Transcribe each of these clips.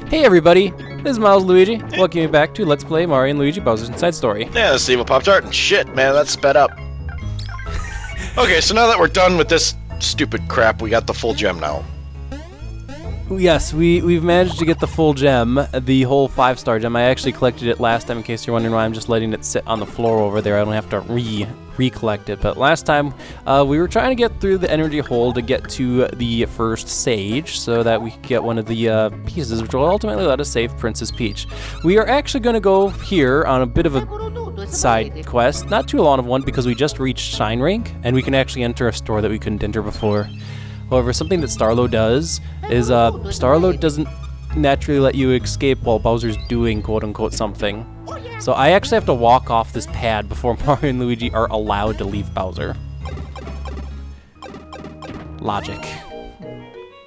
Hey everybody, this is Milesluigi. Welcome you back to Let's Play Mario & Luigi Bowser's Inside Story. Yeah, this is Evil Pop-Tart, and shit, man, that's sped up. Okay, so now that we're done with this stupid crap, we got the full gem now. Yes, we've managed to get the full gem, the whole 5-star gem. I actually collected it last time in case you're wondering why I'm just letting it sit on the floor over there. I don't have to recollect it. But last time, we were trying to get through the energy hole to get to the first stage so that we could get one of the pieces, which will ultimately let us save Princess Peach. We are actually going to go here on a bit of a side quest, not too long of one because we just reached Shine Rank, and we can actually enter a store that we couldn't enter before. However, something that Starlo does is Starlo doesn't naturally let you escape while Bowser's doing quote-unquote something. So I actually have to walk off this pad before Mario and Luigi are allowed to leave Bowser. Logic.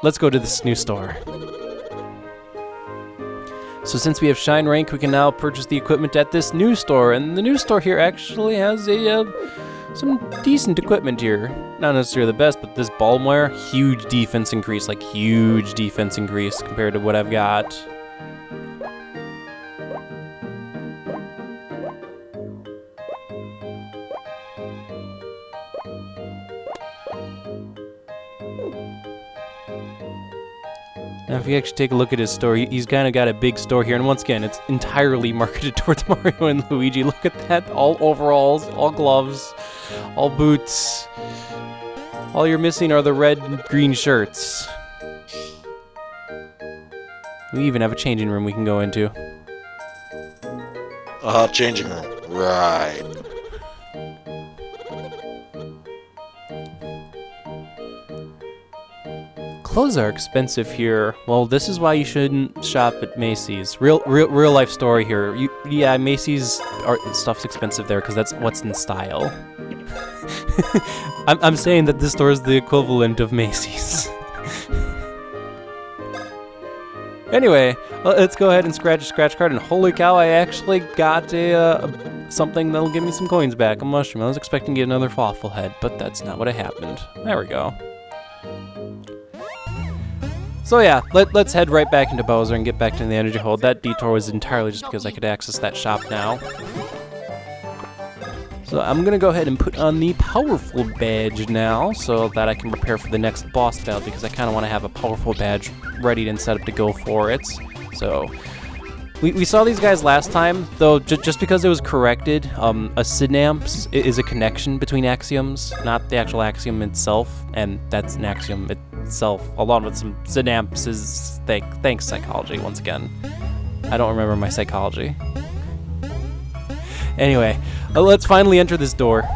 Let's go to this new store. So since we have Shine Rank, we can now purchase the equipment at this new store, and the new store here actually has some decent equipment here. Not necessarily the best, but this Balmware, huge defense increase, like huge defense increase compared to what I've got. Now if you actually take a look at his store, he's kind of got a big store here, and once again, it's entirely marketed towards Mario and Luigi. Look at that, all overalls, all gloves, all boots. All you're missing are the red and green shirts. We even have a changing room we can go into. Changing room. Right. Clothes are expensive here. Well, this is why you shouldn't shop at Macy's. Real life story here. Yeah, Macy's stuff's expensive there because that's what's in style. I'm saying that this store is the equivalent of Macy's. Anyway, let's go ahead and scratch a scratch card, and holy cow, I actually got something that'll give me some coins back, a mushroom. I was expecting to get another fossil head, but that's not what happened. There we go. So yeah, let's head right back into Bowser and get back to the energy hold. That detour was entirely just because I could access that shop now. So I'm going to go ahead and put on the powerful badge now so that I can prepare for the next boss battle, because I kind of want to have a powerful badge ready and set up to go for it. So we saw these guys last time, though just because it was corrected, a synapse is a connection between axioms, not the actual axiom itself, and that's an axiom itself, along with some synapses. Thanks, psychology, once again. I don't remember my psychology. Anyway, let's finally enter this door.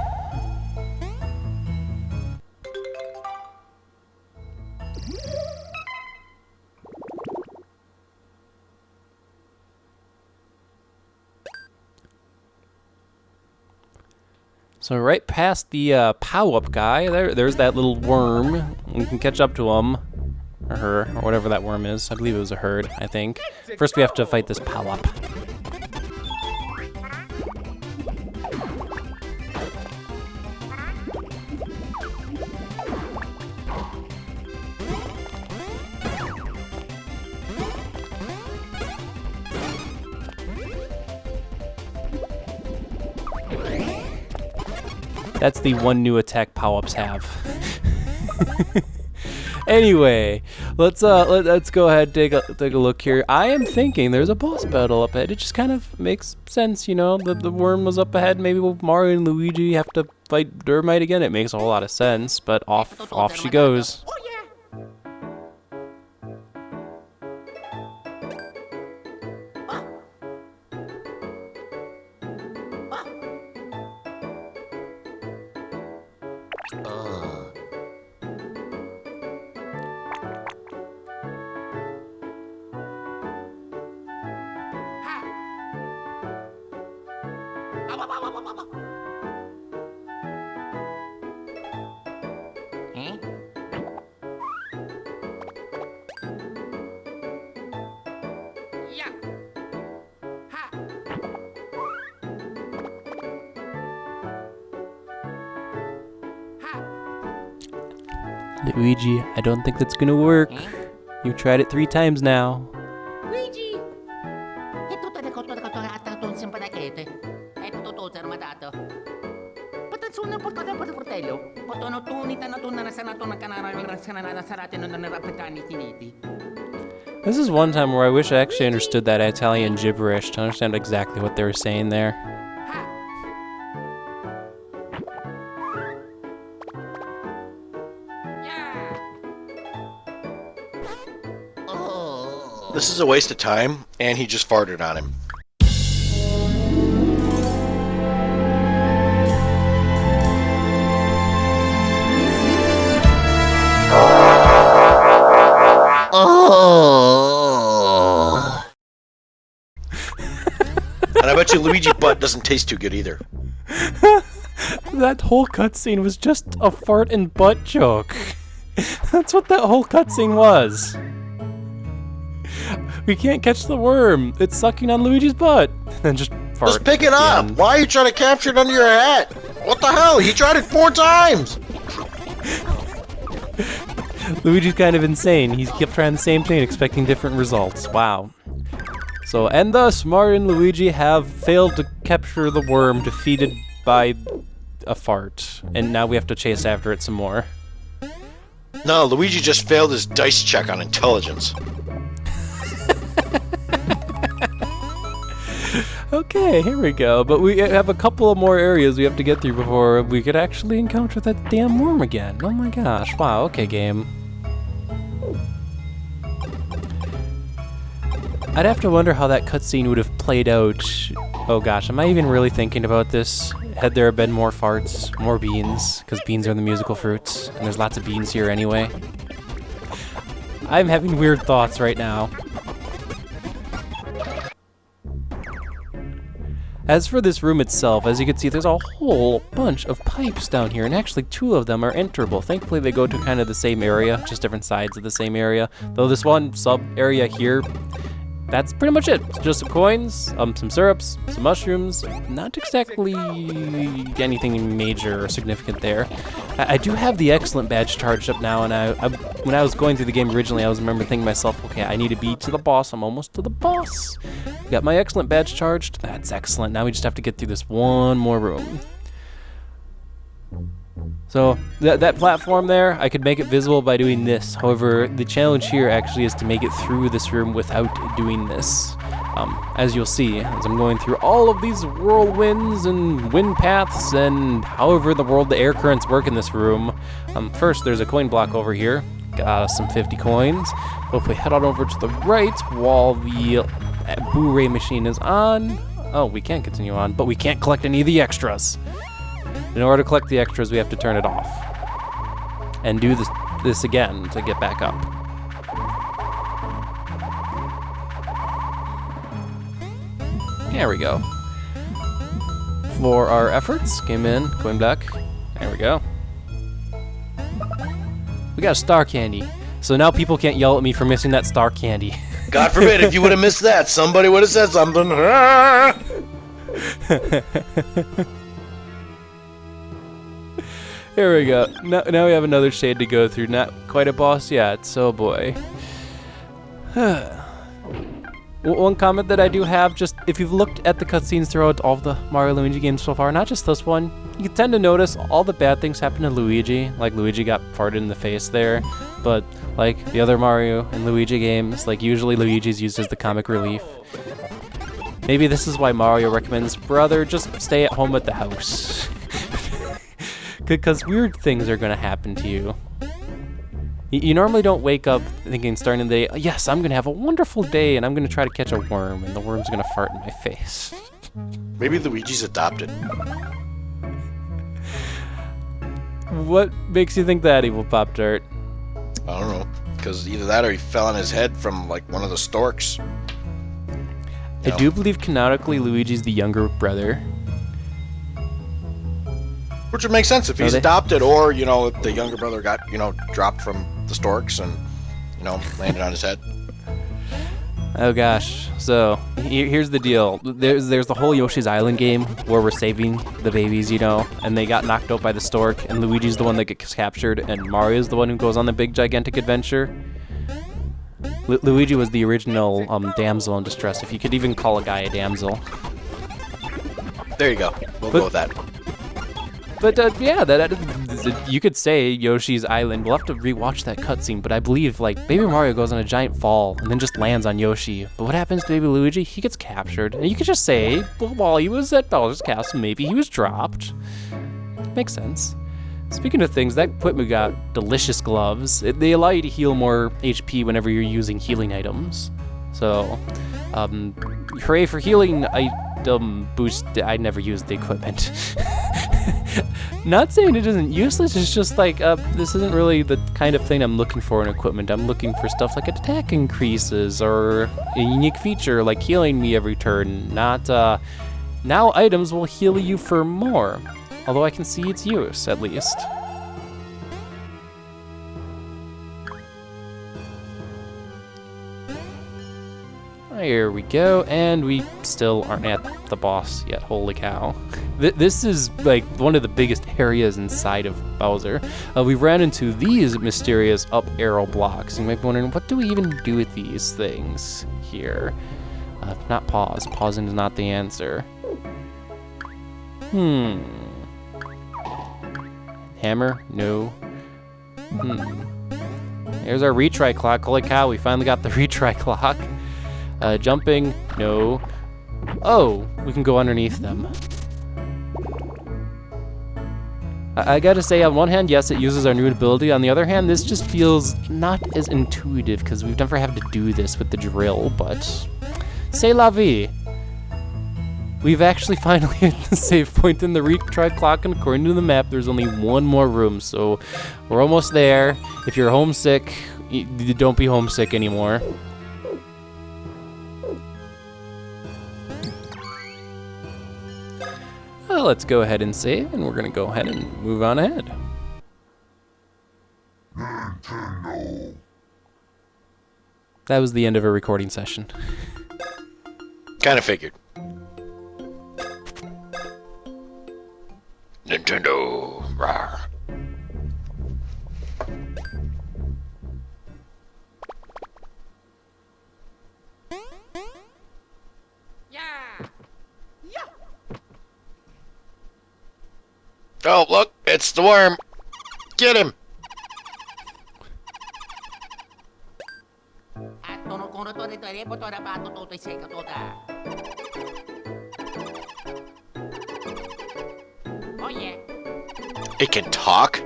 So right past the pow-up guy, there's that little worm. We can catch up to him, or her, or whatever that worm is. I believe it was a herd, I think. First we have to fight this pow-up. That's the one new attack pow-ups have. Anyway, let's go ahead and take a look here. I am thinking there's a boss battle up ahead. It just kind of makes sense, you know. The worm was up ahead. Maybe Mario and Luigi have to fight Dermite again. It makes a whole lot of sense. But off she goes. Luigi, I don't think that's gonna work. You've tried it 3 times now. Luigi! E tutto le cotto simpaticate. E tutto armatato. Patazzone portato per fratello. Portano tunita na tunna na sanatona canara sanana sarate non ne rapetani finiti. This is one time where I wish I actually understood that Italian gibberish to understand exactly what they were saying there. This is a waste of time, and he just farted on him. And I bet you Luigi butt doesn't taste too good either. That whole cutscene was just a fart and butt joke. That's what that whole cutscene was. We can't catch the worm. It's sucking on Luigi's butt. And just fart. Just pick it up. again. Why are you trying to capture it under your hat? What the hell? You tried it 4 times. Luigi's kind of insane. He kept trying the same thing, expecting different results. Wow. So, and thus, Mario and Luigi have failed to capture the worm defeated by a fart. And now we have to chase after it some more. No, Luigi just failed his dice check on intelligence. Okay, here we go. But we have a couple of more areas we have to get through before we could actually encounter that damn worm again. Oh my gosh. Wow, okay, game. I'd have to wonder how that cutscene would have played out. Oh gosh, am I even really thinking about this? Had there been more farts, more beans, because beans are the musical fruits, and there's lots of beans here anyway. I'm having weird thoughts right now. As for this room itself, as you can see, there's a whole bunch of pipes down here, and actually 2 of them are enterable. Thankfully, they go to kind of the same area, just different sides of the same area. Though this one sub-area here, that's pretty much it. Just some coins, some syrups, some mushrooms. Not exactly anything major or significant there. I do have the excellent badge charged up now, and when I was going through the game originally, I remember thinking to myself, okay, I need to be to the boss. I'm almost to the boss. Got my excellent badge charged. That's excellent. Now we just have to get through this one more room. So that platform there, I could make it visible by doing this. However, the challenge here actually is to make it through this room without doing this. As you'll see, as I'm going through all of these whirlwinds and wind paths and however the air currents work in this room. First, there's a coin block over here. Got us some 50 coins. If we head on over to the right while the Boo-ray machine is on. Oh, we can continue on, but we can't collect any of the extras. In order to collect the extras, we have to turn it off. And do this again to get back up. There we go. For our efforts, came in, coin block. There we go. We got a star candy. So now people can't yell at me for missing that star candy. God forbid, if you would have missed that, somebody would have said something. Here we go. Now we have another shade to go through. Not quite a boss yet, so boy. One comment that I do have, just if you've looked at the cutscenes throughout all of the Mario Luigi games so far, not just this one, you tend to notice all the bad things happen to Luigi. Like Luigi got farted in the face there, but like the other Mario and Luigi games, like usually Luigi's used as the comic relief. Maybe this is why Mario recommends, brother, just stay at home at the house. Because weird things are gonna happen to you. You normally don't wake up thinking, starting the day, yes, I'm gonna have a wonderful day and I'm gonna try to catch a worm and the worm's gonna fart in my face. Maybe Luigi's adopted. What makes you think that, Evil Pop-Tart? I don't know, because either that or he fell on his head from like one of the storks. I do believe canonically Luigi's the younger brother. Which would make sense if he's adopted, or, you know, if the younger brother got, you know, dropped from the storks and, you know, landed on his head. Oh gosh, so here's the deal. There's the whole Yoshi's Island game where we're saving the babies, you know, and they got knocked out by the stork, and Luigi's the one that gets captured, and Mario's the one who goes on the big gigantic adventure. Luigi was the original damsel in distress, if you could even call a guy a damsel. There you go. We'll go with that. But yeah, you could say Yoshi's Island. We'll have to rewatch that cutscene, but I believe like Baby Mario goes on a giant fall and then just lands on Yoshi. But what happens to Baby Luigi? He gets captured, and you could just say, well, while he was at Bowser's Castle, maybe he was dropped. Makes sense. Speaking of things, that equipment got delicious gloves. They allow you to heal more HP whenever you're using healing items. So, hooray for healing item boost. I never used the equipment. Not saying it isn't useless, it's just like, this isn't really the kind of thing I'm looking for in equipment. I'm looking for stuff like attack increases or a unique feature like healing me every turn, not, now items will heal you for more. Although I can see its use, at least. Here we go, and we still aren't at the boss yet, holy cow. This is like one of the biggest areas inside of Bowser. We ran into these mysterious up arrow blocks. You might be wondering, what do we even do with these things here? Not pause. Pausing is not the answer. Hammer? No. There's our retry clock. Holy cow, we finally got the retry clock. Jumping? No. Oh, we can go underneath them. I gotta say, on one hand, yes, it uses our new ability. On the other hand, this just feels not as intuitive because we've never had to do this with the drill, but c'est la vie. We've actually finally hit the save point in the retry clock, and according to the map, there's only one more room, so we're almost there. If you're homesick, don't be homesick anymore. Well, let's go ahead and save, and we're gonna go ahead and move on ahead. Nintendo. That was the end of a recording session. Kind of figured. Nintendo. Rawr. Oh, look, it's the worm. Get him. It can talk?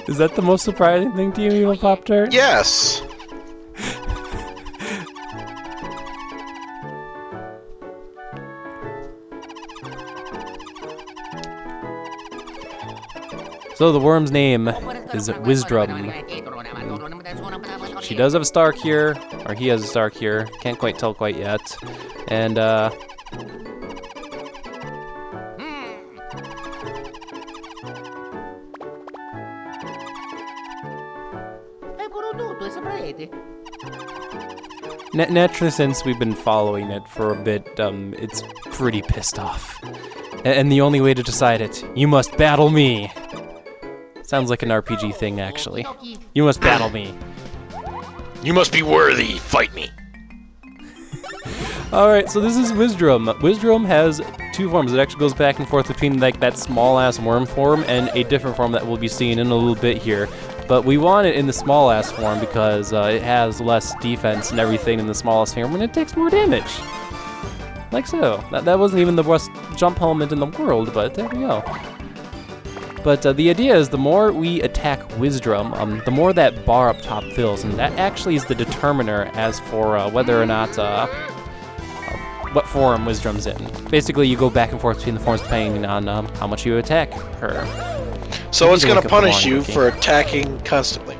Is that the most surprising thing to you, Evil Pop-Tart? Yes. So the worm's name is Wisdurm. She does have a star cure, or he has a star cure. Can't quite tell quite yet. And naturally, since we've been following it for a bit, it's pretty pissed off. And the only way to decide it, you must battle me. Sounds like an RPG thing, actually. You must battle me. You must be worthy. Fight me. Alright, so this is Wisdurm. Wisdurm has two forms. It actually goes back and forth between like that small-ass worm form and a different form that we'll be seeing in a little bit here. But we want it in the small-ass form because it has less defense and everything in the smallest form, and it takes more damage. Like so. That wasn't even the worst jump element in the world, but there we go. But the idea is the more we attack Wisdurm, the more that bar up top fills, and that actually is the determiner as for whether or not what form Wisdrum's in. Basically, you go back and forth between the forms depending on how much you attack her. So it's going to punish you for attacking constantly.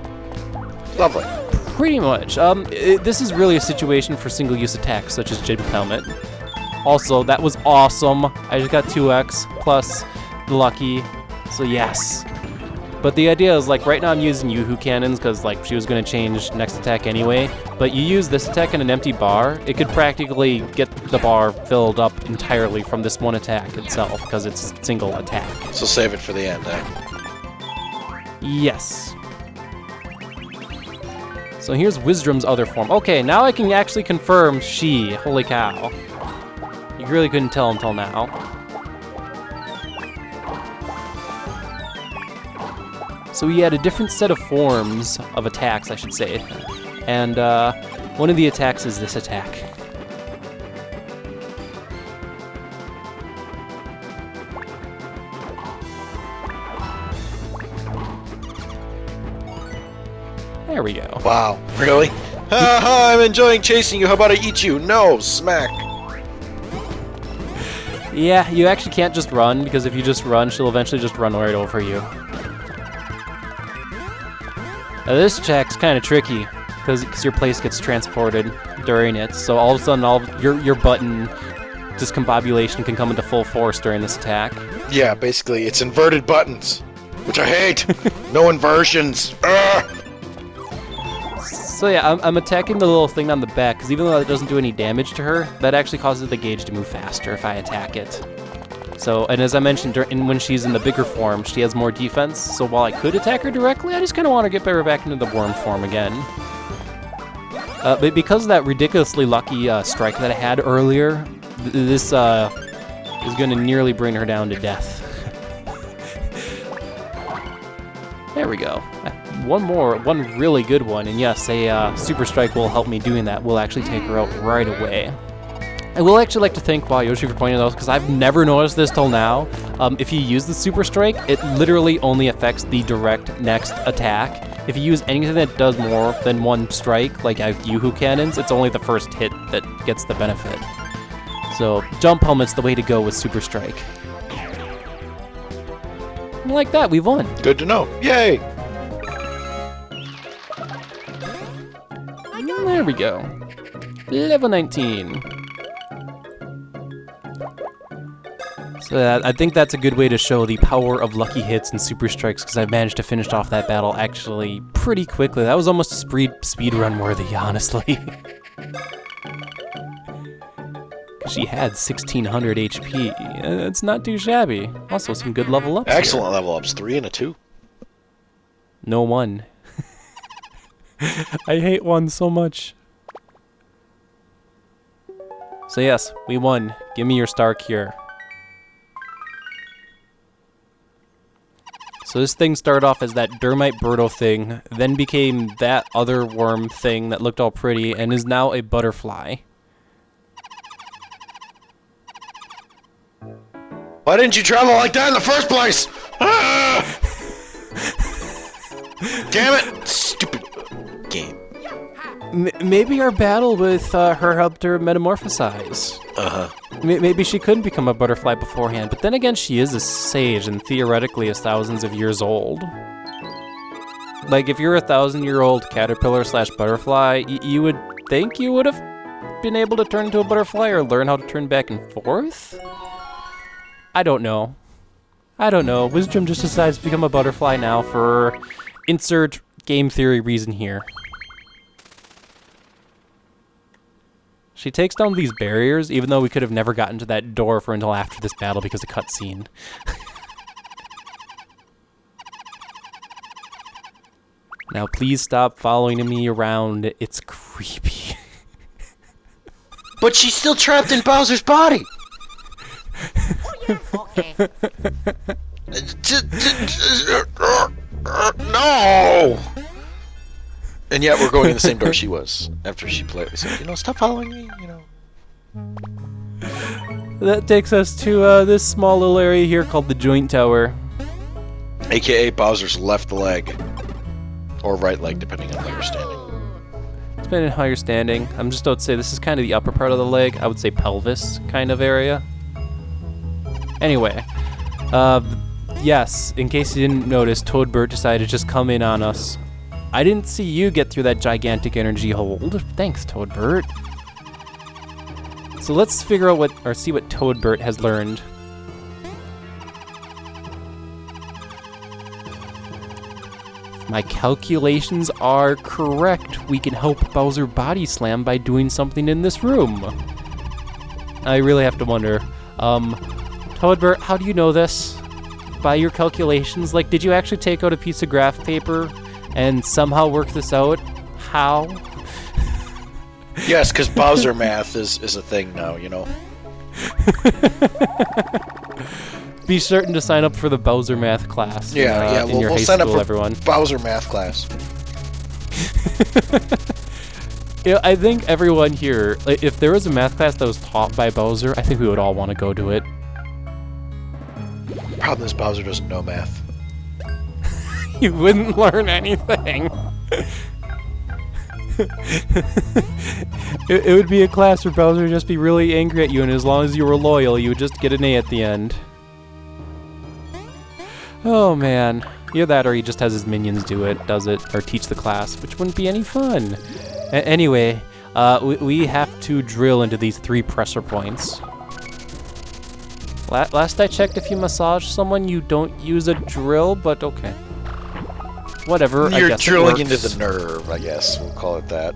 Lovely. Pretty much. This is really a situation for single-use attacks, such as Jib Helmet. Also, that was awesome. I just got 2x plus lucky. So yes. But the idea is, like, right now I'm using Yoo-Hoo cannons because, like, she was going to change next attack anyway. But you use this attack in an empty bar, it could practically get the bar filled up entirely from this one attack itself because it's a single attack. So save it for the end, eh? Yes. So here's Wisdurm's other form. Okay, now I can actually confirm she. Holy cow. You really couldn't tell until now. So we had a different set of forms of attacks, I should say. And one of the attacks is this attack. There we go. Wow, really? Ha ha, I'm enjoying chasing you. How about I eat you? No, smack. Yeah, you actually can't just run, because if you just run, she'll eventually just run right over you. Now this check's kind of tricky, because your place gets transported during it, so all of a sudden your button discombobulation can come into full force during this attack. Yeah, basically, it's inverted buttons, which I hate. No inversions. Ugh. So yeah, I'm attacking the little thing on the back, because even though that doesn't do any damage to her, that actually causes the gauge to move faster if I attack it. So, and as I mentioned, when she's in the bigger form, she has more defense, so while I could attack her directly, I just kind of want to get her back into the worm form again. But because of that ridiculously lucky strike that I had earlier, this is going to nearly bring her down to death. There we go. One really good one, and yes, a Super Strike will help me doing that. We'll actually take her out right away. I will actually like to thank Yoshi for pointing out, because I've never noticed this till now. If you use the Super Strike, it literally only affects the direct next attack. If you use anything that does more than one strike, like Yoo-Hoo Cannons, it's only the first hit that gets the benefit. So, Jump Helmet's the way to go with Super Strike. And like that, we've won. Good to know. Yay! There we go. Level 19. So I think that's a good way to show the power of lucky hits and super strikes, because I've managed to finish off that battle actually pretty quickly. That was almost speed run worthy, honestly. She had 1600 HP. It's not too shabby. Also, some good level ups. Excellent here. level ups. 3 and a 2. No 1. I hate 1 so much. So yes, we won. Give me your star cure. So this thing started off as that Dermite Birdo thing, then became that other worm thing that looked all pretty, and is now a butterfly. Why didn't you travel like that in the first place? Ah! Damn it! Stupid game. Maybe our battle with her helped her metamorphosize. Uh-huh. Maybe she couldn't become a butterfly beforehand, but then again, she is a sage and theoretically is thousands of years old. Like, if you're a 1,000-year-old caterpillar / butterfly, you would think you would have been able to turn into a butterfly or learn how to turn back and forth? I don't know. Wisdurm just decides to become a butterfly now for insert game theory reason here. She takes down these barriers, even though we could have never gotten to that door for until after this battle because of cutscene. Now please stop following me around. It's creepy. But she's still trapped in Bowser's body! Okay. No! And yet we're going in the same door she was after she politely said, stop following me, That takes us to this small little area here called the Joint Tower. AKA Bowser's left leg. Or right leg, depending on how you're standing. Depending on how you're standing. I'm just about to say this is kind of the upper part of the leg. I would say pelvis kind of area. Anyway. Yes, in case you didn't notice, Toadbert decided to just come in on us. I didn't see you get through that gigantic energy hold. Thanks, Toadbert. So let's figure out see what Toadbert has learned. If my calculations are correct, we can help Bowser body slam by doing something in this room. I really have to wonder. Toadbert, how do you know this? By your calculations? Like, did you actually take out a piece of graph paper and somehow work this out? How? Yes, because Bowser math is a thing now, you know. Be certain to sign up for the Bowser math class. Yeah, in your we'll high sign up school, for everyone. Bowser math class. I think everyone here, like, if there was a math class that was taught by Bowser, I think we would all want to go to it. Problem is Bowser doesn't know math. You wouldn't learn anything. It would be a class where Bowser would just be really angry at you, and as long as you were loyal, you would just get an A at the end. Oh man. Either that or he just has his minions do it, does it, or teach the class, which wouldn't be any fun. Anyway, we have to drill into these 3 pressure points. Last I checked, if you massage someone, you don't use a drill, but okay. Whatever, I You're guess drilling it into works. the nerve, I guess. We'll call it that.